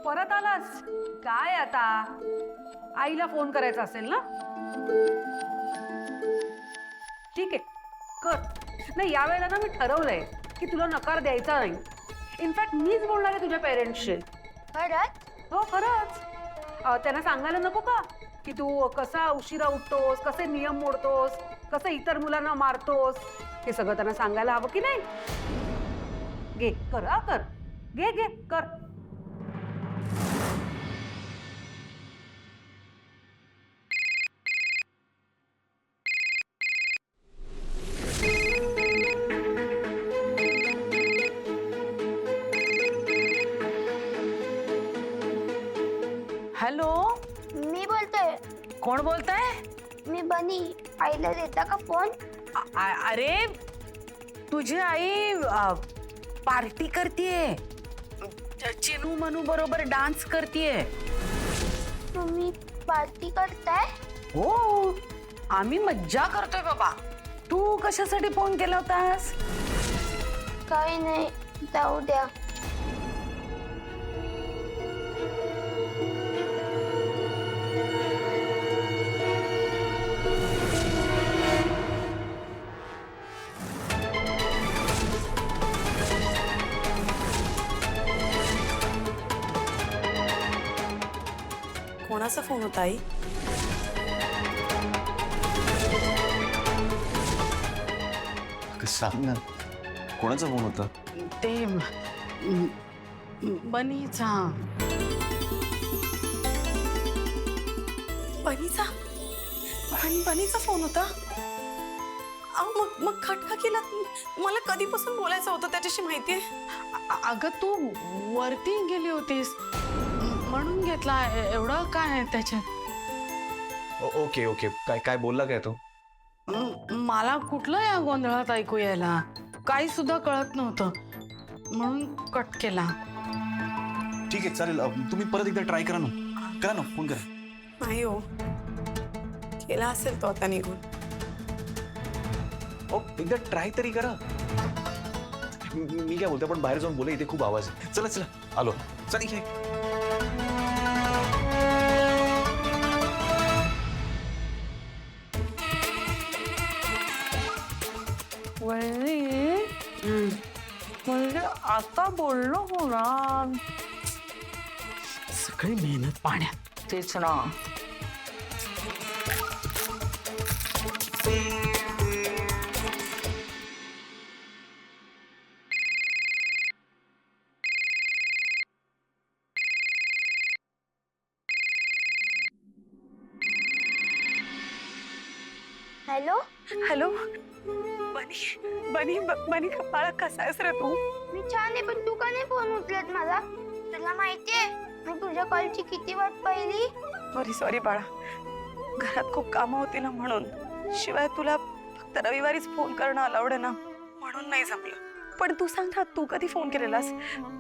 परत आलास काय आता? आईला फोन करायचा असेल ना? ठीक आहे कर. नाही यावेळेला ना मी ठरवलंय की तुला नकार द्यायचा नाही. इनफॅक्ट मीच बोलणार आहे तुझ्या पेरेंट्सशी. खरंच? हो खरंच. त्यांना सांगायला नको का की तू कसा उशिरा उठतोस, कसे नियम मोडतोस, कसं इतर मुलांना मारतोस, हे सगळं त्यांना सांगायला हवं की नाही? घे कर कर. घे घे कर. हॅलो, मी बोलतोय. कोण बोलताय? मी बनी. आईला देता का फोन? अरे तुझी आई पार्टी करतीये. चिनू मनू बरोबर डान्स करतीये. तुम्ही पार्टी करताय? हो, आम्ही मज्जा करतोय बाबा. तू कशासाठी फोन केला होतास? काही नाही, जाऊ द्या. कोणाचा फोन होता आई? सांग ना, कोणाचा फोन होता? ते बनीचा. बनीचा फोन होता? अहो मग खटका केला. मला कधीपासून बोलायचं होतं त्याच्याशी माहितीये. अगं तू वरती गेली होतीस म्हणून घेतला. एवढं काय आहे त्याच्यात? Okay okay. काय काय बोलला काय तो? मला कुठलं या गोंधळात ऐकू यायला काही सुद्धा कळत नव्हतं म्हणून कट केला. ठीक आहे चालेल. तुम्ही परत एकदा ट्राय करा ना, फोन करा. नाही हो, केला असेल तो आता निघून. एकदा ट्राय तरी करा. मी काय बोलतो, पण बाहेर जाऊन बोला, इथे खूप आवाज आहे. चला चला आलो. चल इथे. म्हणजे आता बोललो होणार. सगळी मेहनत पाण्यात. तेच ना. हॅलो. हॅलो, बनी बाळा, कसा आहेस रे तू? मी छान आहे, पण तू का नाही फोन उचलत मला? तुला माहितीये मी तुझ्या कॉलची किती वाट पाहिली? सॉरी बाळा, घरात खूप कामं होती ना म्हणून. शिवाय तुला फक्त रविवारीच फोन करणं अलाउड आहे ना, म्हणून नाही जमलं. पण तू सांग ना, तू कधी फोन केलेलास?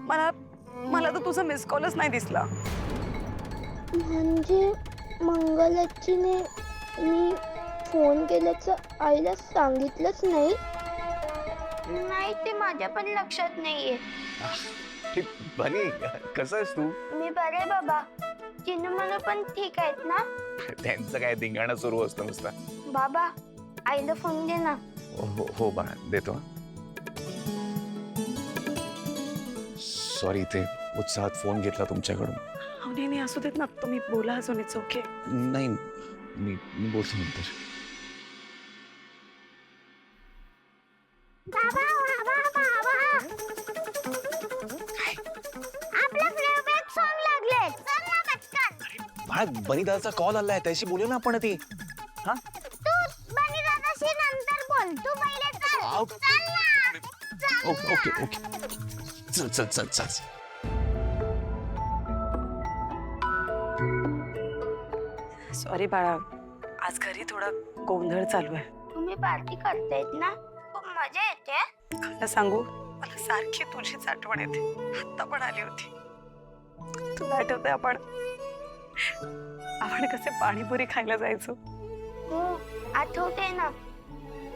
मला तर तुझा मिस कॉलच नाही दिसला. म्हणजे मंगलाचीने मी फोन केल्याचं आईला सांगितलंच नाही? नाही, ते माझ्या पण लक्षात नाहीये. बनी, कसं आहेस तू? मी बरे बाबा. चिनू मला पण ठीक आहेत ना? त्यांचं काय धिंगाणा सुरू असतं नुसता. बाबा, आईला फोन दे ना. हो बाळा, देतो. सॉरी, ते उत्साहात फोन घेतला तुमच्याकडून. नाही असू देत ना, तुम्ही बोला अजून. It's okay. नाही, मी बोलतो नंतर. बाबा, आपलं फेवरेट सॉन्ग लागले. चल ना पटकन. बाळा, बनी दादाचा कॉल आलाय, त्याशी बोलू ना आपण. ती हा, तू बनी दादाशी नंतर बोल. तू पहिले चल. चल ना. ओके. चल. सॉरी बाळा, आज घरी थोडा गोंधळ चालू आहे. तुम्ही पार्टी करतायत ना? खूप मजा येते. खरं सांगू, मला सारखी तुझीच आठवण येते. आता पण आली होती. तुला आठवतंय आपण कसे पाणीपुरी खायला जायचो? हो, आठवते ना.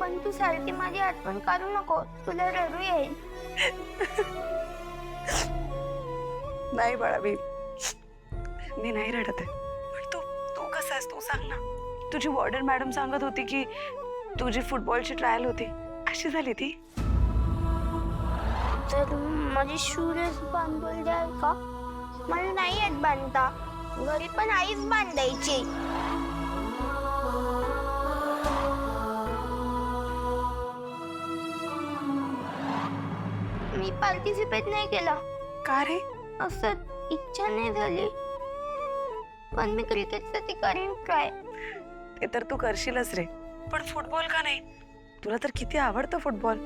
पण तू सारखी माझी आठवण काढू नको, तुला रडू येईल. नाही बाळा, मी मी नाही रडत आहे. पण तू तू कसा आहेस तू सांग ना. तुझी वॉर्डन मॅडम सांगत होती की तुझी फुटबॉलची ट्रायल होती, कशी झाली ती? तर माझी शूज बांधून द्याल का? मला नाही येत बांधता. घरी पण आईच बांधायची. मी पार्टिसिपेट नाही केला. का रे? असं इच्छा नाही झाली. पण मी क्रिकेटसाठी करीन ट्राय. ते तर तू करशीलच रे, पण फुटबॉल का नाही? तुला तर किती आवडतं फुटबॉल.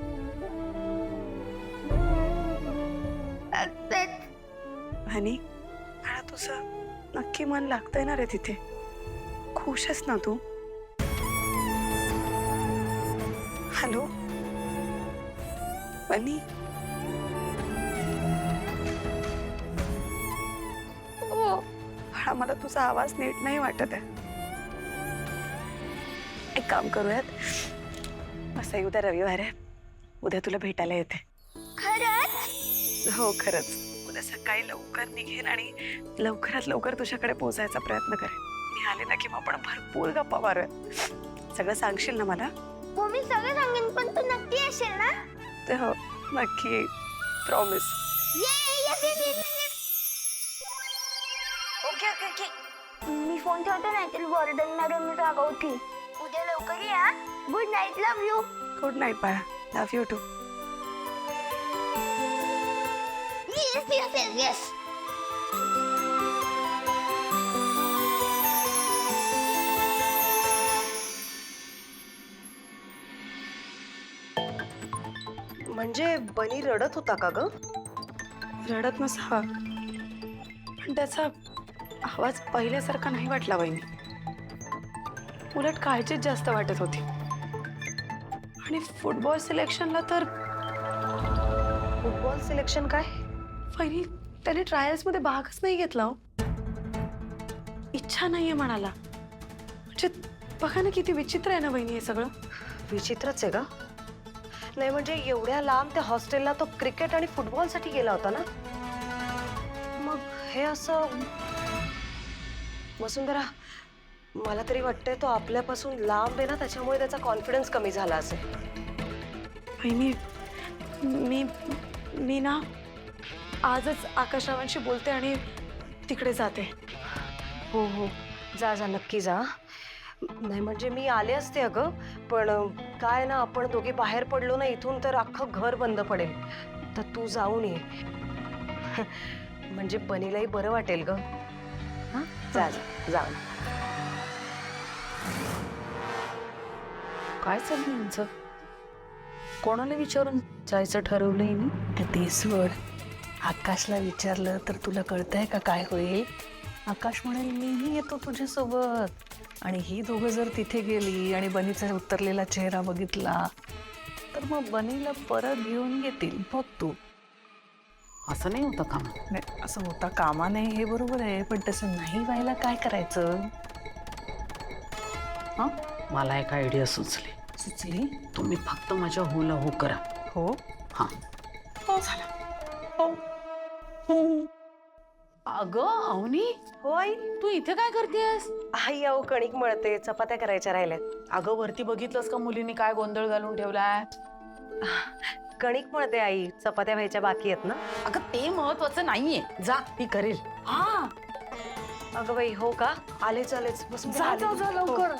हनी, मला तुझं नक्की मन लागतंय ना रे तिथे? खुश आहेस ना तू? हॅलो बनी. हो. बाळा, मला तुझा आवाज नीट नाही वाटत आहे. एक काम करूयात, असं उद्या रविवार आहे, उद्या तुला भेटायला येते. खरंच? हो खरंच. उद्या सकाळी लवकर निघेन आणि लवकरात लवकर तुझ्याकडे पोहोचायचा प्रयत्न करेन. मी आले ना की मग आपण भरपूर गप्पा मारूयात. सगळं सांगशील ना मला? हो, मी सगळं सांगेन, पण तू नक्की येशील ना? ते हो, नक्की, प्रॉमिस. Okay okay okay. मी फोन ठेवतो, नाही तर वॉर्डन मॅडम रागवतील. उद्या लवकर या. Good night. Love you. Good night बाळा. Love you too. Yes yes yes yes. म्हणजे बनी रडत होता का ग? रडत नसा, पण त्याचा आवाज पहिल्यासारखा नाही वाटला वहिनी. उलट काळजीच जास्त वाटत होती. आणि फुटबॉल सिलेक्शनला तर फुटबॉल सिलेक्शन काय? वहिनी, त्याने ट्रायल्स मध्ये भागच नाही घेतला हो. इच्छा नाहीये म्हणाला. म्हणजे बघा ना, किती विचित्र आहे ना वहिनी हे सगळं. विचित्रच आहे का? नाही म्हणजे एवढ्या लांब त्या हॉस्टेलला तो क्रिकेट आणि फुटबॉल साठी गेला होता ना? मग हे असं, वसुंधरा, मला तरी वाटतंय तो आपल्यापासून लांब आहे ना, त्याच्यामुळे त्याचा कॉन्फिडन्स कमी झाला असेल. वहिनी, मी ना आजच आकाशरावांशी बोलते आणि तिकडे जाते. हो हो, जा जा, नक्की जा. नाही म्हणजे मी आले असते अगं, पण काय ना, आपण दोघे बाहेर पडलो ना इथून तर अख्खं घर बंद पडेल. तर तू जाऊन ये, म्हणजे बनीलाही बरं वाटेल ग. हा, जा जा, जाऊन. काय चाललंय यांचं? कोणाला विचारून जायचं ठरवलंय मी? ते सोड. आकाशला विचारलं तर तुला कळतंय का काय होईल? आकाश म्हणेल मीही येतो तुझ्यासोबत. आणि ही दोघं जर तिथे गेली आणि बनीचा उतरलेला चेहरा बघितला तर मग बनीला परत घेऊन येतील. बघ तू. असं नाही होतं काम. नाही, असं होता कामा नाही, हे बरोबर आहे, पण तसं नाही व्हायला काय करायचं? हा, मला एक आयडिया सुचली. सुचली? तुम्ही फक्त माझ्या होला हो करा. हो हा, हो झाला. हो हो. अगं अवनी, हो आई. तू इथे काय करतेस? आई अहो, कणिक मळते, चपात्या करायच्या राहिल्यात. अगं वरती बघितलंस का मुलींनी काय गोंधळ घालून ठेवलाय? कणिक मळते आई, चपात्या व्हायच्या बाकी आहेत ना. अगं ते महत्वाचं नाहीये, जा ती करेल. हा, अगं बाई, हो का? आलेच आलेच, बस जा जा जा लवकर.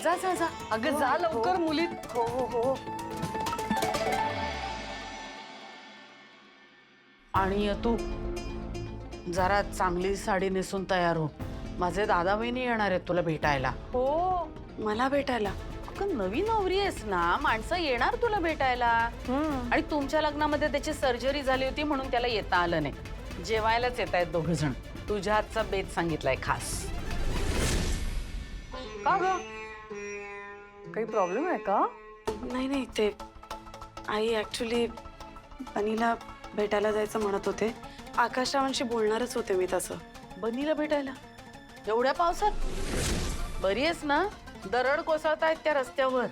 जा जा जा, अगं जा लवकर मुली. हो हो हो. आणि तू जरा चांगली साडी नेसून तयार हो. माझे दादा बहिणी येणार आहेत तुला भेटायला. हो, मला भेटायला? अगं नवी नवरी आहेस ना, माणसं येणार तुला भेटायला. आणि तुमच्या लग्नामध्ये त्याची सर्जरी झाली होती म्हणून त्याला येता आलं नाही. जेवायलाच येत आहेत दोघ जण. तुझ्या हातचा बेत सांगितलाय खास. का ग, काही प्रॉब्लेम आहे का? नाही नाही, ते आई ऍक्च्युली बनीला भेटायला जायचं म्हणत होते. आकाशरावांशी बोलणारच होते मी तसं. बनीला भेटायला एवढ्या पावसात? बरी आहेस ना? दरड कोसळतायत त्या रस्त्यावर.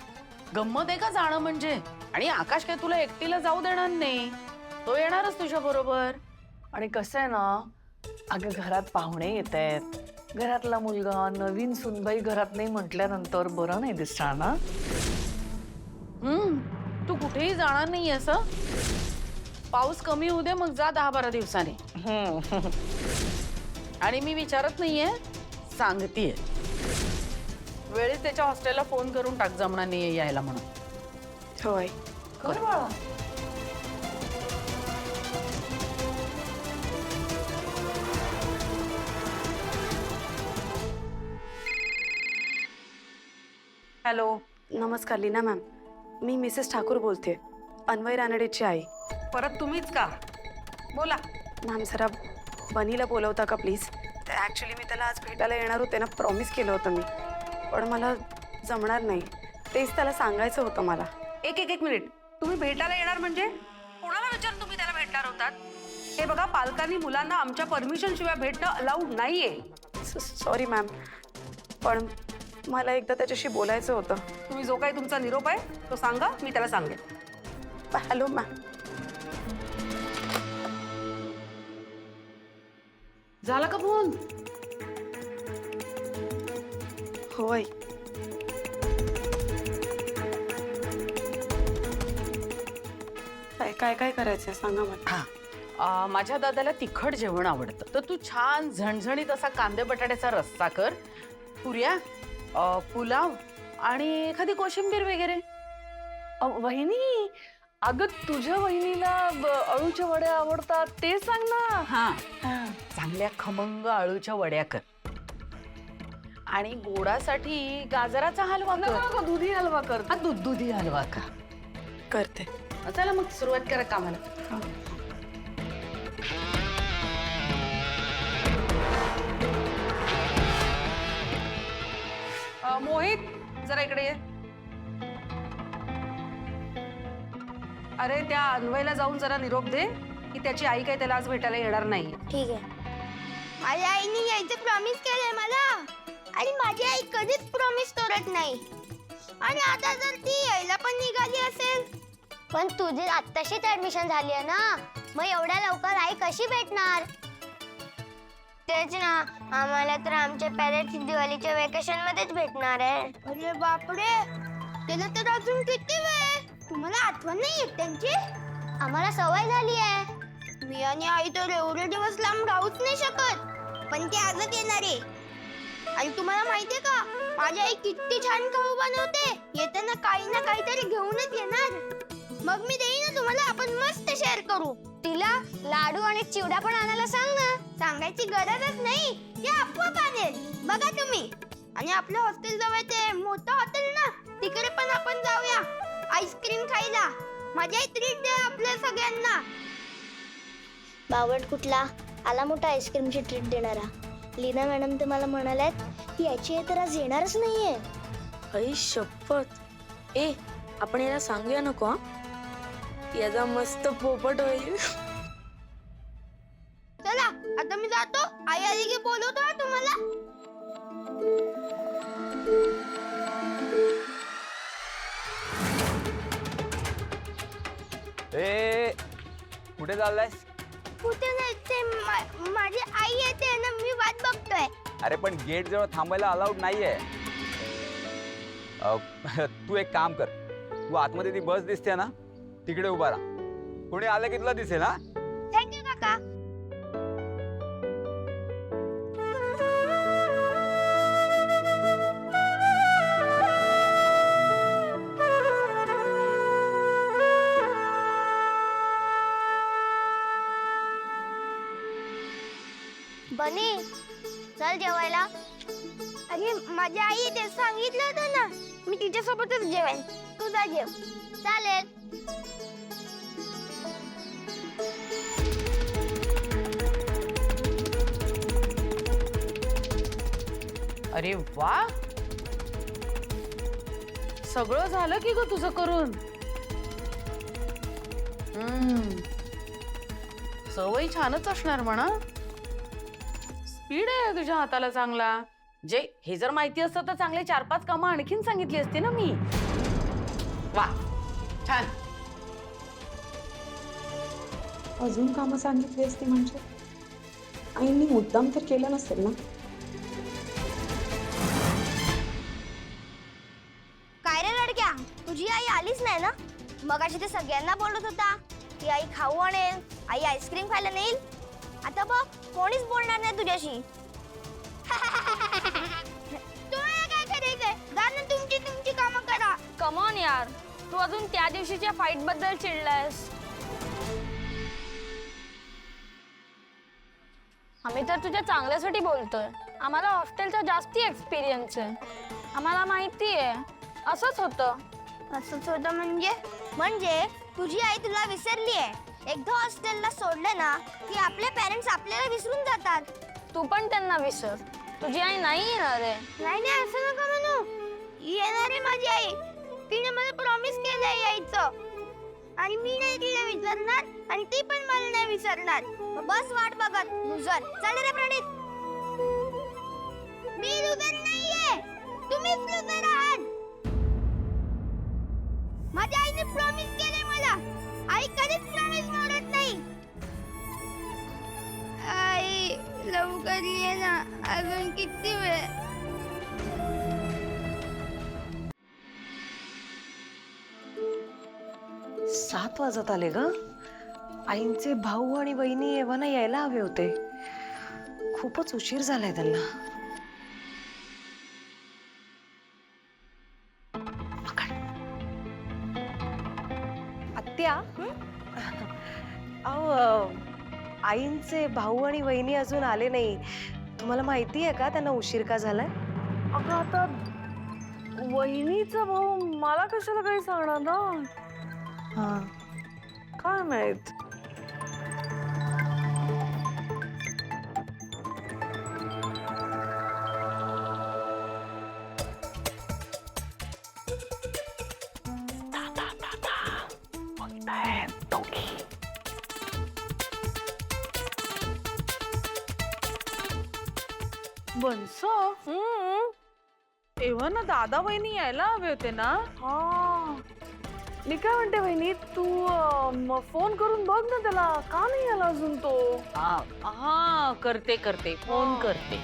गंमत आहे का जाणं म्हणजे? आणि आकाश काय तुला एकटीला जाऊ देणार नाही, तो येणारच तुझ्या बरोबर. आणि कसं आहे ना, अगं घरात पाहुणे येत आहेत, घरातला मुलगा नवीन सुनबाई घरात नाही म्हटल्यानंतर बरं नाही दिसणार ना. तू कुठेही जाणार नाही असं. पाऊस कमी होऊ दे, मग जा 10-12 दिवसांनी. आणि मी विचारत नाहीये, सांगतीये. वेळेस त्याच्या हॉस्टेलला फोन करून टाक, जमणार नाहीये यायला म्हणून. होय. कर बाळा. हॅलो. नमस्कार लीना मॅम, मी मिसेस ठाकूर बोलते, अन्वय रानडेची आई. परत तुम्हीच का? बोला. मॅम जरा बनीला बोलवता का प्लीज? तर ॲक्च्युली मी त्याला आज भेटायला येणार होते ना, प्रॉमिस केलं होतं मी, पण मला जमणार नाही. तेच त्याला सांगायचं होतं मला. एक मिनिट. तुम्ही भेटायला येणार म्हणजे कोणाला विचारून तुम्ही त्याला भेटणार होतात? हे बघा, पालकांनी मुलांना आमच्या परमिशन शिवाय भेटणं अलाउड नाहीये. सॉरी मॅम, पण मला एकदा त्याच्याशी बोलायचं होतं. तुम्ही जो काही तुमचा निरोप आहे तो सांगा, मी त्याला सांगेन. Hello ma'am. झाला का फोन? होय. काय काय करायचंय सांगा मला. माझ्या दादाला तिखट जेवण आवडतं, तर तू छान झणझणीत असा कांदे बटाट्याचा रस्सा कर, पुऱ्या, पुलाव आणि एखादी कोशिंबीर वगैरे. वहिनी, अगं तुझ्या वहिनीला अळूच्या वड्या आवडतात ते सांग ना. हा, चांगल्या खमंग आळूच्या वड्या कर. आणि गोडासाठी गाजराचा हलवा कर. दुधी हलवा कर. हा, दुधी हलवा का करते. चला मग सुरुवात करा कामाला. मोहित, जरा इकडे ये. अरे त्या अन्वयला जाऊन जरा निरोप दे की त्याची आई काय त्याला आज भेटायला येणार नाही. ठीक आहे. माझ्या आईने यायचं प्रॉमिस केलंय मला, आणि माझी आई कधीच प्रॉमिस तोडत नाही. आणि आता जर ती यायला पण निघाली असेल. पण तुझी आत्ताशीच ऍडमिशन झाली आहे ना, मग एवढ्या लवकर आई कशी भेटणार? तेच ना, आम्हाला तर आमच्या पेरेंट्स दिवाळीच्या वेकेशन मध्येच भेटणार आहे. अरे बापरे, त्याला तर अजून किती वेळ. तुम्हाला आठवण नाही येत त्यांची? आम्हाला सवय झाली आहे. मी आणि आई तर एवढे दिवस लांब राहूच नाही शकत, पण ते आजच येणार आहे. आणि तुम्हाला माहितीये का, माझी आई किती छान खाऊ बनवते. येताना काही ना काहीतरी घेऊनच येणार. मग मी देईन ना तुम्हाला, आपण मस्त शेअर करू. तिला लाडू आणि चिवडा पण आणायला सांग ना. सांगायची गरजच नाही, ते आपोआप आणेल. बघा तुम्ही. आणि आपल्या हॉस्टेल जवळ ते मोठं हॉटेल ना, तिकडे पण आपण जाऊया आईस्क्रीम खायला. माझी आई ट्रीट दे आपल्या सगळ्यांना. बावट कुठला आला मोठा आईस्क्रीमची ट्रीट देणारा. लीना मॅडम तर मला म्हणाल्यात की याची आई तर आज येणारच नाहीये. आई शपथ. ए, आपण याला सांगूया नको हा. याचा मस्त पोपट होईल. चला आता मी जातो. आई आली की बोलवतो हा तुम्हाला. ए, कुठे चाललायस? कुठे नाही, ते माझी आई येते ना, मी वाट बघतोय. अरे पण गेट जवळ थांबायला अलाउड नाहीये. तू एक काम कर, तू आतमध्ये ती बस दिसते ना, तिकडे उभा राहा. कोणी आलं की तुला दिसेल ना. थँक्यू काका. बनी, चल जेवायला. अरे माझी आई ते सांगितलं होतं ना, मी तिच्यासोबतच जेवेन. तू जा जेव. चालेल. अरे वा, सगळं झालं की ग तुझं करून. सवय छानच असणार म्हणा. स्पीड आहे तुझ्या हाताला चांगला. जे हे जर माहिती असतं तर चांगले 4-5 कामं आणखीन सांगितली असती ना मी. वा, छान. अजून कामं सांगितली असती म्हणजे आईंनी मुद्दाम तर केलं नसेल ना. काय रे लडक्या, तुझी आई आलीच नाही ना? मगाशी ते सगळ्यांना बोलत होता की आई खाऊ आणेल, आई आईस्क्रीम खायला नेईल. आता बघ कोणीच बोलणार नाही तुझ्याशी. तुम्हाला काय करायचंय? जा ना तुमची तुमची कामं करा. कमॉन यार, तू अजून त्या दिवशीच्या फाईट बद्दल चिडलायस. आम्ही तर तुझ्या चांगल्यासाठी बोलतोय. आम्हाला हॉस्टेलचा जास्ती एक्सपिरियन्स आहे. आम्हाला माहिती आहे असंच होतं. असंच होतं म्हणजे? म्हणजे तुझी आई तुला विसरली आहे. एकदा हॉस्टेलला सोडलं ना की आपले पेरेंट्स आपल्याला विसरून जातात. तू पण त्यांना विसर. तुझी आई नाही येणार आहे. नाही नाही असं नका म्हणू. येणार आहे माझी आई. तिने मला प्रॉमिस केलंय यायचं. आणि मी नाही तिला विसरणार आणि ती पण मला नाही विसरणार. बस वाट बघत लुजर. चल रे प्रणित. मी लुजर नाहीये, तुम्हीच लुजर आहात. माझ्या आईने प्रॉमिस केलंय मला. आई कधीच प्रॉमिस मोडत नाही. आई लवकर ये ना, अजून किती वेळ? सात वाजत आले ग. आईंचे भाऊ आणि बहिणी एव्हाना यायला हवे होते. खूपच उशीर झालाय त्यांना. आत्या, अहो आईंचे भाऊ आणि बहिणी अजून आले नाही. तुम्हाला माहिती आहे का त्यांना उशीर का झालाय? अगं आता वहिनीचा भाऊ मला कशाला काही सांगणार ना. हा, काय माहित. बनसो, एव्हा ना दादा वहिनी यायला हवे होते ना. मी काय म्हणते वहिनी, तू फोन करून बघ ना त्याला. का नाही आला अजून तो? हा करते करते फोन करते.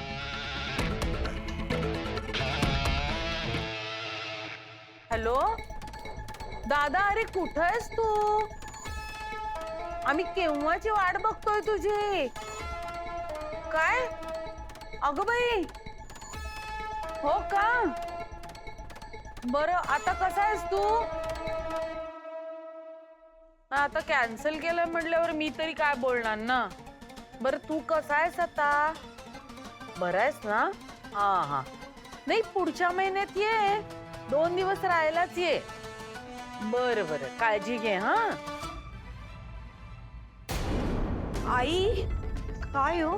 हॅलो दादा, अरे कुठं आहेस तू? आम्ही केव्हाची वाट बघतोय तुझी. काय अगं बाई, हो का? बरं आता कसा आहेस तू? आता कॅन्सल केलं म्हटल्यावर मी तरी काय बोलणार ना. बरं तू कसा आहेस आता? बरं आहेस ना? हा हा, नाही पुढच्या महिन्यात ये, 2 दिवस राहायलाच ये. बरं बरं, काळजी घे. हा आई काय हो?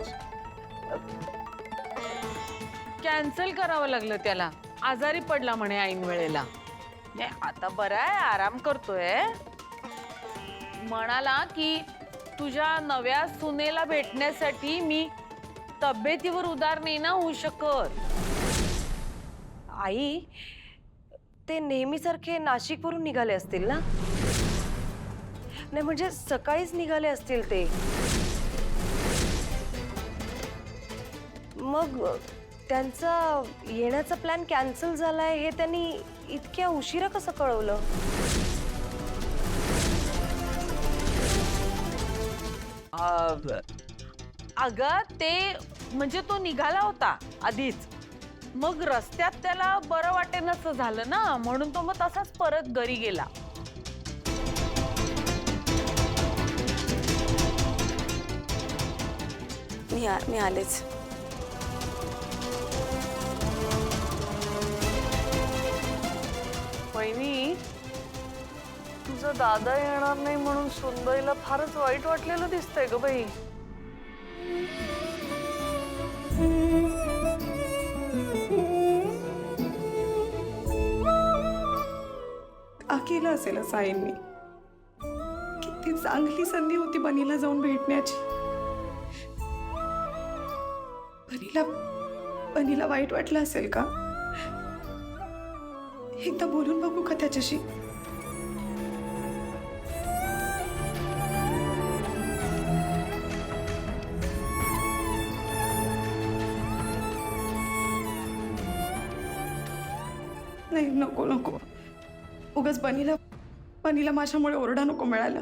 कॅन्सल करावं लागलं त्याला. आजारी पडला म्हणे ऐन वेळेला. नाही आता बरं आहे, आराम करतोय. म्हणाला की तुझ्या नव्या सुनेला भेटण्यासाठी मी तब्येतीवर उदार नाही ना होऊ शकत. आई ते नेहमीसारखे नाशिकवरून निघाले असतील ना? नाही म्हणजे सकाळीच निघाले असतील ते. मग त्यांचा येण्याचा प्लॅन कॅन्सल झालाय हे त्यांनी इतक्या उशिरा कसं कळवलं? अगं ते म्हणजे तो निघाला होता आधीच. मग रस्त्यात त्याला बरं वाटेनसं झालं ना, म्हणून तो मग तसाच परत घरी गेला. मी आलेच. वहिनी, तुझा दादा येणार नाही म्हणून सुनबाईला फारच वाईट वाटलेलं दिसतंय ग बाई. का केलं असेल असं आईंनी? किती चांगली संधी होती बनीला जाऊन भेटण्याची. बनीला वाईट वाटलं असेल का? एकदा बोलून बघू का त्याच्याशी? नाही, नको नको. उगाच बनीला माझ्यामुळे ओरडा नको मिळायला.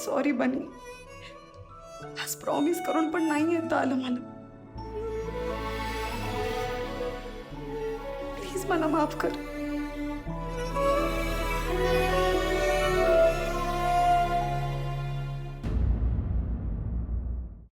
सॉरी बनी, आज प्रॉमिस करून पण नाही येता आलं मला. प्लीज मला माफ कर.